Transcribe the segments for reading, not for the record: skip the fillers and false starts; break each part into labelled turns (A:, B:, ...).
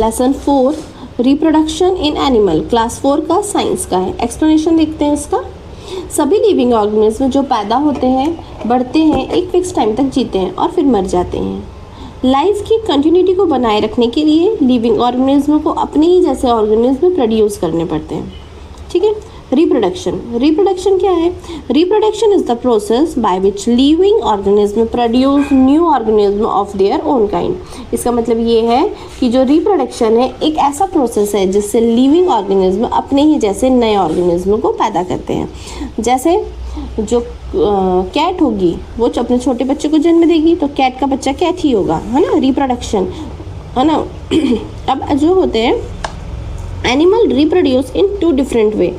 A: Lesson 4 reproduction in animal, class 4 का science का है। एक्सप्लेनेशन देखते हैं इसका। सभी लिविंग ऑर्गेनिज्म जो पैदा होते हैं, बढ़ते हैं, एक फिक्स टाइम तक जीते हैं और फिर मर जाते हैं। लाइफ की कंटिन्यूटी को बनाए रखने के लिए लिविंग ऑर्गेनिज्म को अपने ही जैसे ऑर्गेनिज्म प्रोड्यूस करने पड़ते हैं। ठीक है। रिप्रोडक्शन क्या है? Reproduction is the process by which living organism produce new organism of their own kind. इसका मतलब ये है कि जो रिप्रोडक्शन है एक ऐसा प्रोसेस है जिससे लिविंग ऑर्गेनिज्म अपने ही जैसे नए ऑर्गेनिज्म को पैदा करते हैं। जैसे जो कैट होगी वो अपने छोटे बच्चे को जन्म देगी तो कैट का बच्चा कैट ही होगा, है ना, रिप्रोडक्शन, है ना। अब जो होते हैं animal reproduce in 2 different way.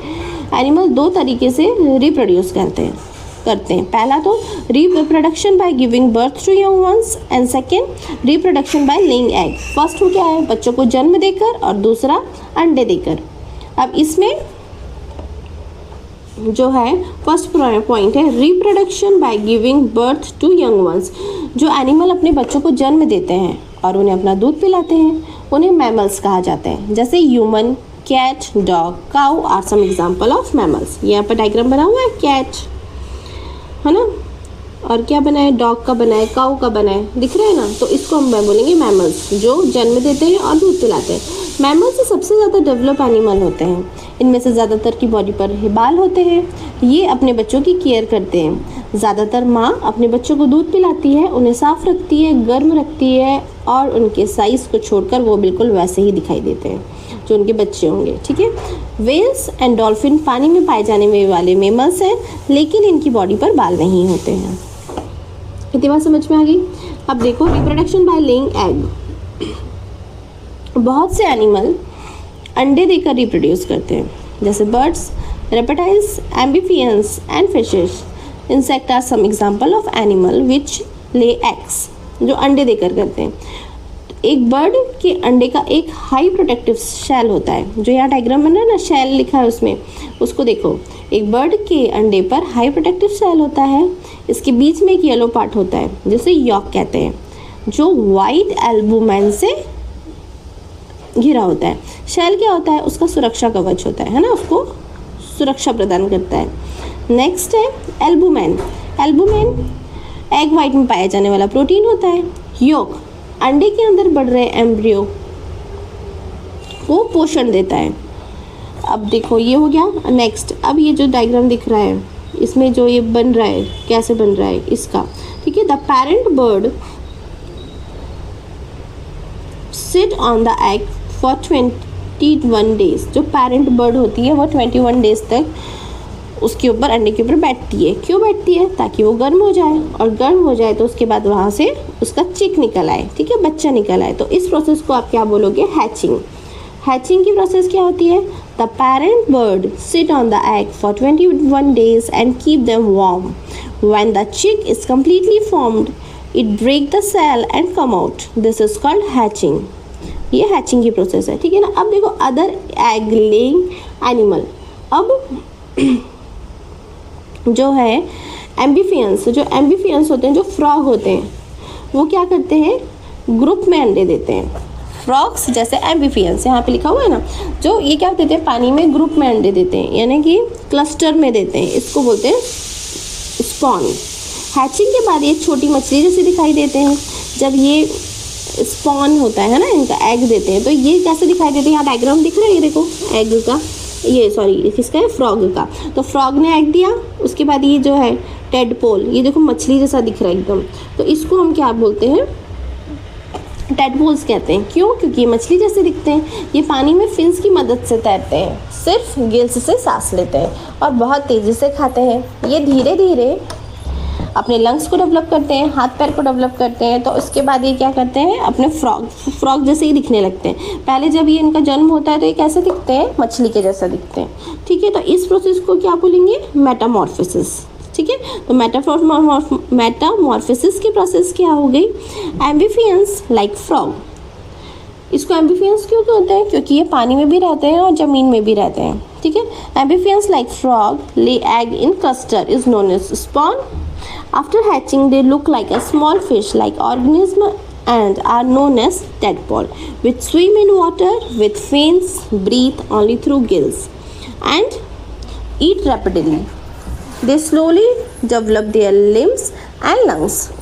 A: Animal 2 तरीके से रिप्रोड्यूस करते हैं। पहला तो reproduction by giving birth to young ones and second reproduction by laying egg. First क्या है? बच्चों को जन्म देकर और दूसरा अंडे देकर। अब इसमें जो है फर्स्ट पॉइंट है reproduction by giving birth to young ones. जो एनिमल अपने बच्चों को जन्म देते हैं और उन्हें अपना दूध पिलाते हैं उन्हें मैमल्स कहा जाते हैं। जैसे human, cat, dog, cow are some example of mammals. यहाँ पर डायग्राम बना हुआ है, कैट है ना, और क्या बना है? डॉग का बना है, काउ का बना है, दिख रहा है ना। तो इसको हम बोलेंगे मैमल्स, जो जन्म देते हैं और दूध पिलाते हैं। मैमल्स से सबसे ज़्यादा डेवलप एनिमल होते हैं। इनमें से ज़्यादातर की बॉडी पर बाल होते हैं। ये अपने बच्चों की केयर करते हैं। ज़्यादातर माँ अपने बच्चों को दूध पिलाती है, उन्हें साफ रखती है, गर्म रखती है और उनके साइज़ को छोड़कर वो बिल्कुल वैसे ही दिखाई देते हैं जो उनके बच्चे होंगे। ठीक है। व्हेल्स एंड डॉल्फिन पानी में पाए जाने वाले मेमल्स हैं, लेकिन इनकी बॉडी पर बाल नहीं होते हैं। इतनी बात समझ में आ गई? अब देखो रिप्रोडक्शन बाय लेइंग एग। बहुत से एनिमल अंडे देकर रिप्रोड्यूस करते हैं, जैसे birds, reptiles, amphibians and fishes. Insect are some example of animal which lay eggs, जो अंडे देकर करते हैं। एक बर्ड के अंडे का एक हाई प्रोटेक्टिव शेल होता है, जो यहाँ डायग्राम बना है ना, शेल लिखा है उसमें, उसको देखो। एक बर्ड के अंडे पर हाई प्रोटेक्टिव शेल होता है। इसके बीच में एक येलो पार्ट होता है जिसे यॉक कहते हैं, जो वाइट एल्बुमेन से घिरा होता है। शेल क्या होता है? उसका सुरक्षा कवच होता है ना, उसको सुरक्षा प्रदान करता है। नेक्स्ट है एल्बुमेन। एल्बुमेन एग वाइट में पाया जाने वाला प्रोटीन होता है। योक अंडे के अंदर बढ़ रहे एम्ब्रियो को पोषण देता है। अब देखो ये हो गया। नेक्स्ट, अब ये जो डायग्राम दिख रहा है इसमें जो ये बन रहा है, कैसे बन रहा है इसका, ठीक है। The parent bird sit on the egg for 21 days. जो पेरेंट बर्ड होती है वो 21 डेज तक उसके ऊपर, अंडे के ऊपर बैठती है। क्यों बैठती है? ताकि वो गर्म हो जाए, और गर्म हो जाए तो उसके बाद वहाँ से उसका चिक निकल आए, ठीक है, बच्चा निकल आए। तो इस प्रोसेस को आप क्या बोलोगे? हैचिंग। हैचिंग की प्रोसेस क्या होती है? The parent bird sit on the egg for 21 days and keep them warm. When the chick is completely formed, it break the cell and come out. This is called hatching. ये hatching की process है, ठीक है ना। अब देखो other egg laying animal. अब जो है एम्फीबियंस, जो एम्फीबियंस होते हैं, जो फ्रॉग होते हैं, वो क्या करते हैं? ग्रुप में अंडे देते हैं। फ्रॉग्स जैसे एम्फीबियंस, यहाँ पे लिखा हुआ है ना, जो ये क्या देते हैं? पानी में ग्रुप में अंडे देते हैं, यानी कि क्लस्टर में देते हैं। इसको बोलते हैं स्पॉन। हैचिंग के बाद ये छोटी मछली जैसे दिखाई देते हैं। जब ये स्पॉन होता है ना, इनका एग देते हैं, तो ये कैसे दिखाई देते हैं? यहाँ डायग्राम दिख रहा है, ये देखो एग का, ये सॉरी किसका है? फ्रॉग का। तो फ्रॉग ने एग दिया, उसके बाद ये जो है टेडपोल, ये देखो मछली जैसा दिख रहा है एकदम, तो इसको हम क्या बोलते हैं? टेडपोल्स कहते हैं। क्यों? क्योंकि ये मछली जैसे दिखते हैं। ये पानी में फिन्स की मदद से तैरते हैं, सिर्फ गिल्स से सांस लेते हैं और बहुत तेज़ी से खाते हैं। ये धीरे धीरे अपने लंग्स को डेवलप करते हैं, हाथ पैर को डेवलप करते हैं। तो उसके बाद ये क्या करते हैं? अपने फ्रॉग जैसे ही दिखने लगते हैं। पहले जब ये इनका जन्म होता है तो ये कैसे दिखते हैं? मछली के जैसा दिखते हैं, ठीक है। तो इस प्रोसेस को क्या बोलेंगे? मेटामॉर्फोसिस, ठीक है। तो मेटामॉर्फोसिस की प्रोसेस क्या हो गई? Amphibians like frog. इसको एम्फीबियंस क्यों कहते हैं? क्योंकि ये पानी में भी रहते हैं और ज़मीन में भी रहते हैं, ठीक है। Amphibians like frog lay egg in cluster is known as spawn. After hatching, they look like a small fish-like organism and are known as tadpole, which swim in water with fins, breathe only through gills, and eat rapidly. They slowly develop their limbs and lungs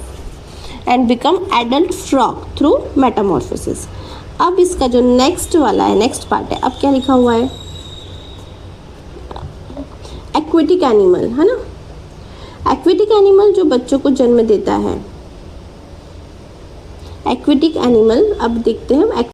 A: and become adult frog through metamorphosis. अब इसका जो next वाला है, next part है, अब क्या लिखा हुआ है? एक्वेटिक एनिमल, है ना? एक्वेटिक एनिमल जो बच्चों को जन्म देता है, एक्वेटिक एनिमल। अब देखते हैं